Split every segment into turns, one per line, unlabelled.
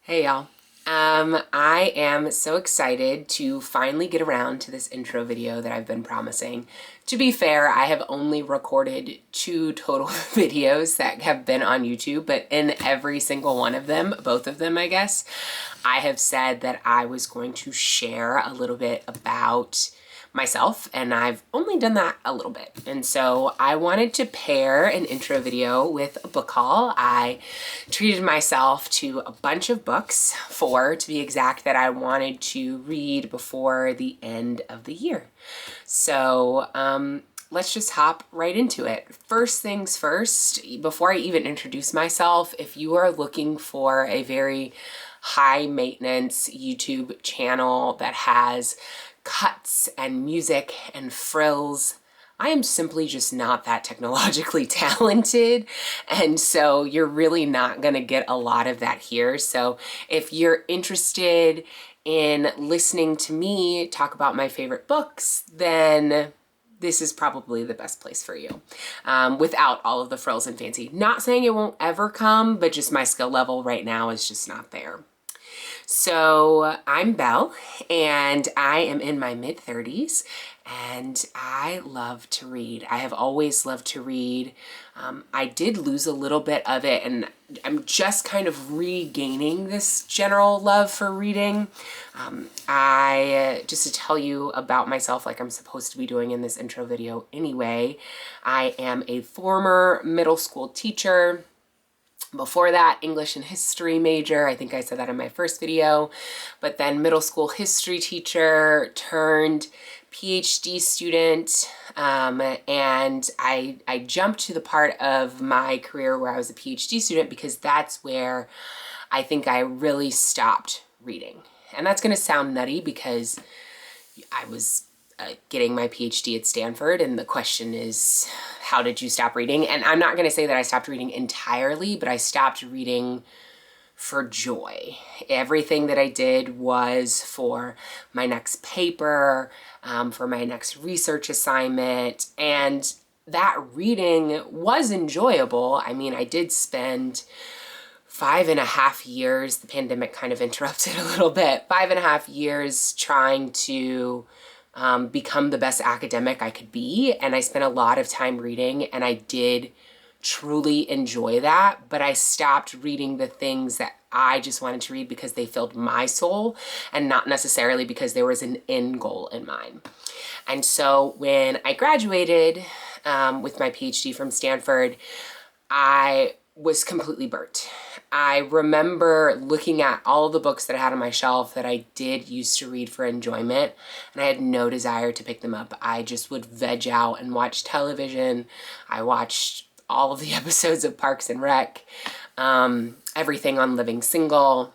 Hey y'all. I am so excited to finally get around to this intro video that I've been promising. To be fair, I have only recorded 2 total videos that have been on YouTube, but in every single one of them, both of them I guess, I have said that I was going to share a little bit about myself, and I've only done that a little bit. And so I wanted to pair an intro video with a book haul. I treated myself to a bunch of books, 4 to be exact, that I wanted to read before the end of the year. So let's just hop right into it. First things first, before I even introduce myself, if you are looking for a very high maintenance YouTube channel that has cuts and music and frills, I am simply just not that technologically talented, and so you're really not gonna get a lot of that here. So if you're interested in listening to me talk about my favorite books, then this is probably the best place for you, without all of the frills and fancy. Not saying it won't ever come, but just my skill level right now is just not there. So I'm Belle, and I am in my mid-30s, and I love to read. I have always loved to read. I did lose a little bit of it, and I'm just kind of regaining this general love for reading. Just to tell you about myself, like I'm supposed to be doing in this intro video anyway, I am a former middle school teacher. Before that, English and history major. I think I said that in my first video, but then middle school history teacher turned PhD student. And I jumped to the part of my career where I was a PhD student because that's where I think I really stopped reading. And that's going to sound nutty because I was getting my PhD at Stanford, and the question is, how did you stop reading? And I'm not going to say that I stopped reading entirely, but I stopped reading for joy. Everything that I did was for my next paper, for my next research assignment, and that reading was enjoyable. I mean, I did spend 5.5 years, the pandemic kind of interrupted a little bit, 5.5 years trying to become the best academic I could be. And I spent a lot of time reading, and I did truly enjoy that, but I stopped reading the things that I just wanted to read because they filled my soul and not necessarily because there was an end goal in mind. And so when I graduated with my PhD from Stanford, I was completely burnt. I remember looking at all the books that I had on my shelf that I did used to read for enjoyment, and I had no desire to pick them up. I just would veg out and watch television. I watched all of the episodes of Parks and Rec, everything on Living Single.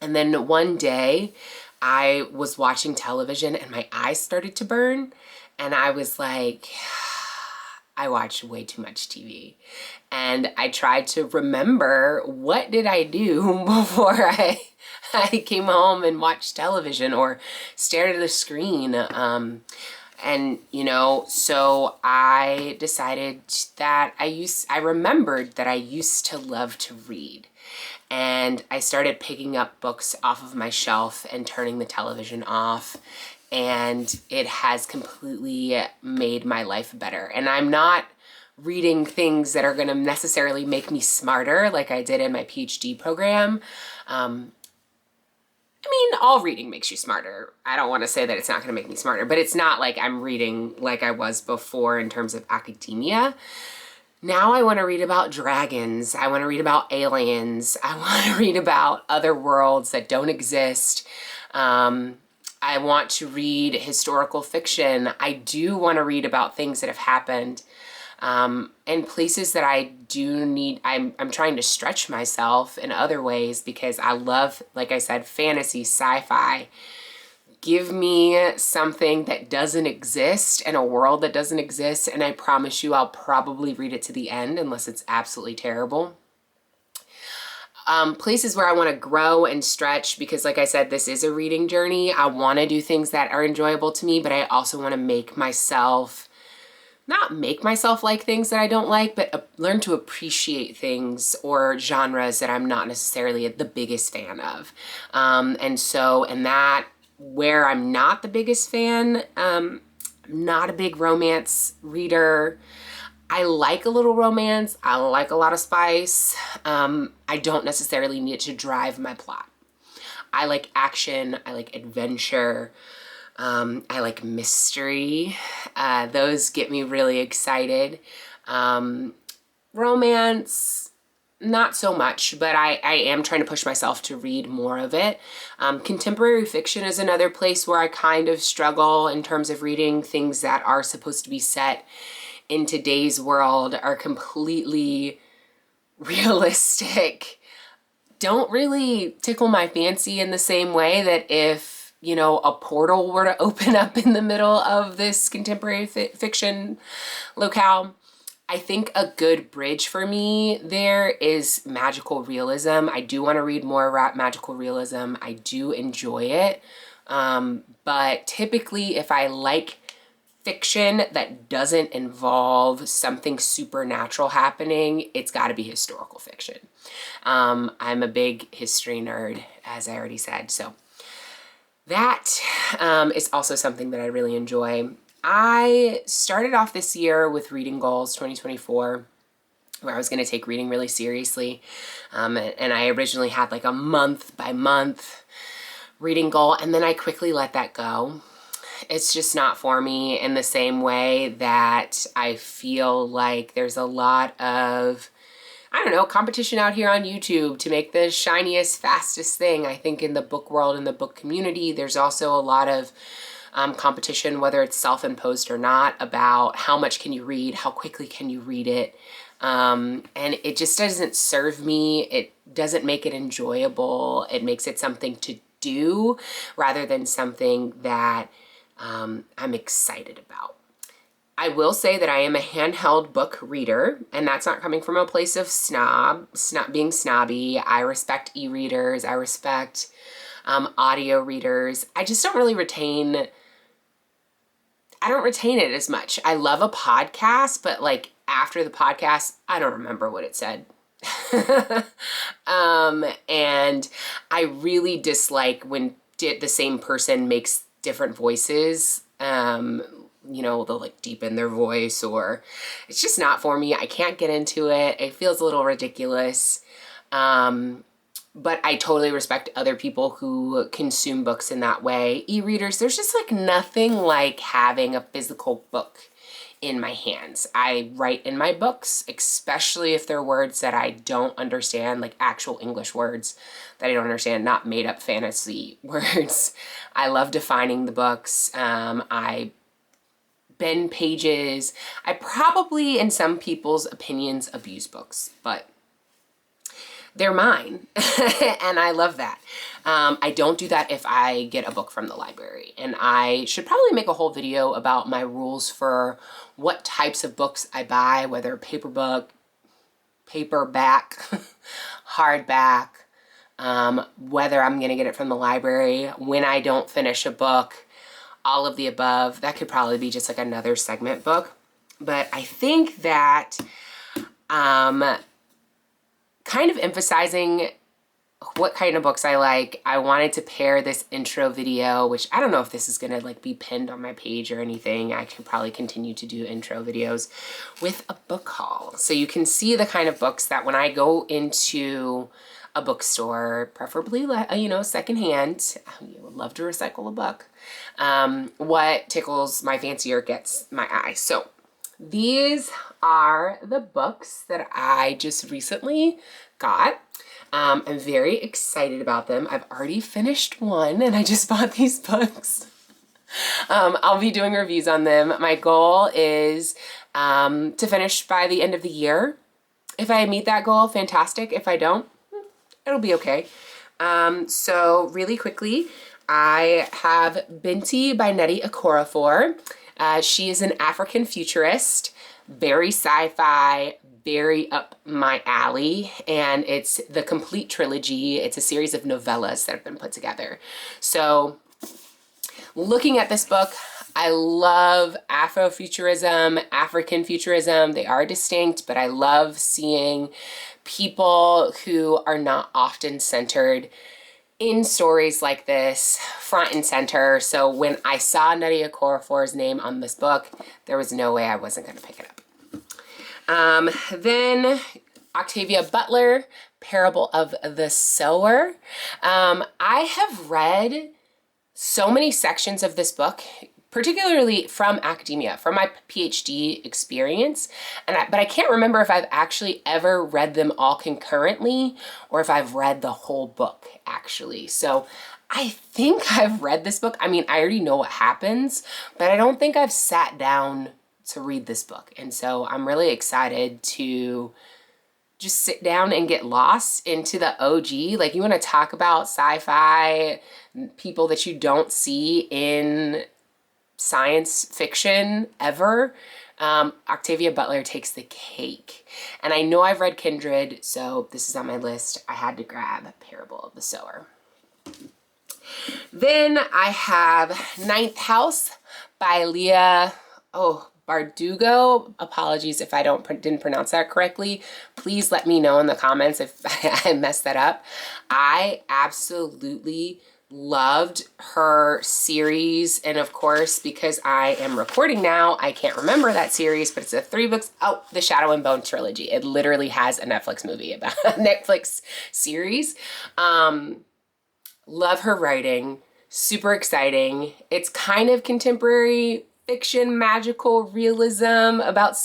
And then one day I was watching television and my eyes started to burn, and I was like, I watched way too much TV. And I tried to remember, what did I do before I came home and watched television or stared at the screen? And, you know, so I decided that I remembered that I used to love to read. And I started picking up books off of my shelf and turning the television off. And it has completely made my life better. And I'm not reading things that are going to necessarily make me smarter like I did in my PhD program. I mean, all reading makes you smarter. I don't want to say that it's not going to make me smarter, but it's not like I'm reading like I was before in terms of academia. Now I want to read about dragons. I want to read about aliens. I want to read about other worlds that don't exist. I want to read historical fiction. I do want to read about things that have happened, and places that I do need. I'm trying to stretch myself in other ways because I love, like I said, fantasy, sci-fi. Give me something that doesn't exist in a world that doesn't exist, and I promise you I'll probably read it to the end unless it's absolutely terrible. Places where I want to grow and stretch because, like I said, this is a reading journey. I want to do things that are enjoyable to me, but I also want to make myself not make myself like things that I don't like, but learn to appreciate things or genres that I'm not necessarily the biggest fan of. And that, where I'm not the biggest fan, I'm not a big romance reader. I like a little romance. I like a lot of spice. I don't necessarily need it to drive my plot. I like action. I like adventure. I like mystery. Those get me really excited. Romance, not so much, but I am trying to push myself to read more of it. Contemporary fiction is another place where I kind of struggle in terms of reading things that are supposed to be set in today's world, are completely realistic. Don't really tickle my fancy in the same way that if, you know, a portal were to open up in the middle of this contemporary fiction locale. I think a good bridge for me there is magical realism. I do want to read more magical realism. I do enjoy it. But typically if I like fiction that doesn't involve something supernatural happening, it's got to be historical fiction. I'm a big history nerd, as I already said, so that is also something that I really enjoy. I started off this year with reading goals 2024, where I was going to take reading really seriously, and I originally had like a month by month reading goal, and then I quickly let that go. It's just not for me in the same way that I feel like there's a lot of, I don't know, competition out here on YouTube to make the shiniest, fastest thing. I think in the book world, in the book community, there's also a lot of competition, whether it's self-imposed or not, about how much can you read, how quickly can you read it. And it just doesn't serve me. It doesn't make it enjoyable. It makes it something to do rather than something that I'm excited about. I will say that I am a handheld book reader, and that's not coming from a place of being snobby. I respect e-readers. I respect audio readers. I just don't really retain it as much. I love a podcast, but like after the podcast, I don't remember what it said. And I really dislike when the same person makes different voices. You know, they'll like deepen their voice, or it's just not for me. I can't get into it. It feels a little ridiculous. But I totally respect other people who consume books in that way. E-readers, there's just like nothing like having a physical book in my hands. I write in my books, especially if they're words that I don't understand, like actual English words that I don't understand, not made up fantasy words. I love defining the books. I bend pages. I probably, in some people's opinions, abuse books, but they're mine, and I love that. I don't do that if I get a book from the library, and I should probably make a whole video about my rules for what types of books I buy, whether paperback, hardback, whether I'm gonna get it from the library, when I don't finish a book, all of the above. That could probably be just like another segment book, but I think that kind of emphasizing what kind of books I like, I wanted to pair this intro video, which I don't know if this is gonna like be pinned on my page or anything. I can probably continue to do intro videos, with a book haul. So you can see the kind of books that when I go into a bookstore, preferably, you know, secondhand, I would love to recycle a book, what tickles my fancy or gets my eye. So these are the books that I just recently got. I'm very excited about them. I've already finished one, and I just bought these books. I'll be doing reviews on them. My goal is to finish by the end of the year. If I meet that goal, fantastic. If I don't, it'll be okay. So really quickly, I have Binti by Nnedi Okorafor. She is an African futurist, very sci-fi, very up my alley, and it's the complete trilogy. It's a series of novellas that have been put together. So looking at this book, I love Afrofuturism, African futurism. They are distinct, but I love seeing people who are not often centered in stories like this front and center. So when I saw Nadia Okorafor's name on this book, there was no way I wasn't going to pick it up. Then Octavia Butler, Parable of the Sower. I have read so many sections of this book, particularly from academia, from my PhD experience, but I can't remember if I've actually ever read them all concurrently or if I've read the whole book actually. So I think I've read this book. I mean, I already know what happens, but I don't think I've sat down to read this book. And so I'm really excited to just sit down and get lost into the OG. Like, you want to talk about sci-fi, people that you don't see in science fiction ever. Octavia Butler takes the cake. And I know I've read Kindred, so this is on my list. I had to grab Parable of the Sower. Then I have Ninth House by Leah Bardugo. Apologies if I didn't pronounce that correctly. Please let me know in the comments if I messed that up. I absolutely loved her series, and of course, because I am recording now, I can't remember that series, but it's a 3 books. Oh, the Shadow and Bone trilogy. It literally has a Netflix movie about a Netflix series. Love her writing. Super exciting. It's kind of contemporary fiction, magical realism about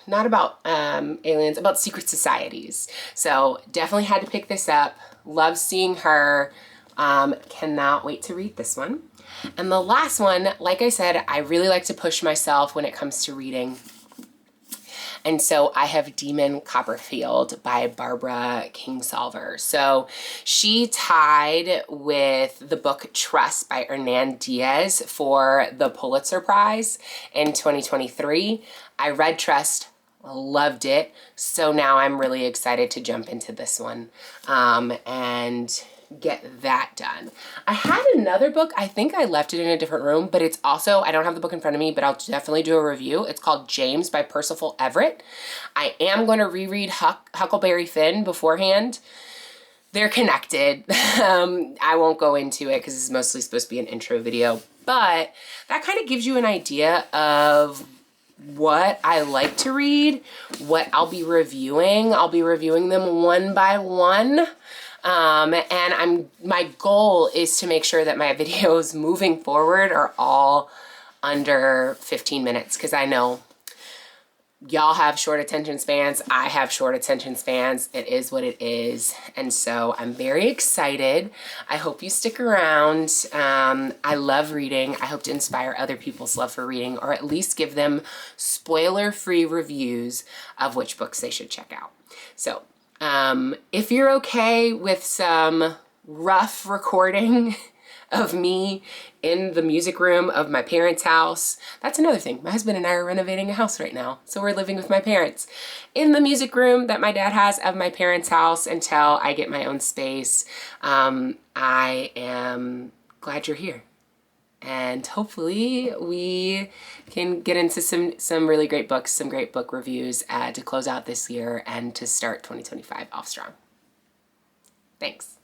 not about aliens, about secret societies. So definitely had to pick this up. Love seeing her. Cannot wait to read this one. And the last one, like I said, I really like to push myself when it comes to reading. And so I have Demon Copperfield by Barbara Kingsolver. So she tied with the book Trust by Hernan Diaz for the Pulitzer Prize in 2023. I read Trust, loved it. So now I'm really excited to jump into this one and get that done. I had another book. I think I left it in a different room, but it's also, I don't have the book in front of me, but I'll definitely do a review. It's called James by Percival Everett. I am going to reread Huckleberry Finn beforehand. They're connected. I won't go into it because it's mostly supposed to be an intro video, but that kind of gives you an idea of what I like to read, what I'll be reviewing. I'll be reviewing them one by one. And my goal is to make sure that my videos moving forward are all under 15 minutes, because I know y'all have short attention spans. I have short attention spans. It is what it is. And so I'm very excited. I hope you stick around. I love reading. I hope to inspire other people's love for reading, or at least give them spoiler-free reviews of which books they should check out. So if you're okay with some rough recording of me in the music room of my parents' house, that's another thing. My husband and I are renovating a house right now, so we're living with my parents in the music room that my dad has of my parents' house until I get my own space. I am glad you're here. And hopefully we can get into some really great books, some great book reviews to close out this year and to start 2025 off strong. Thanks.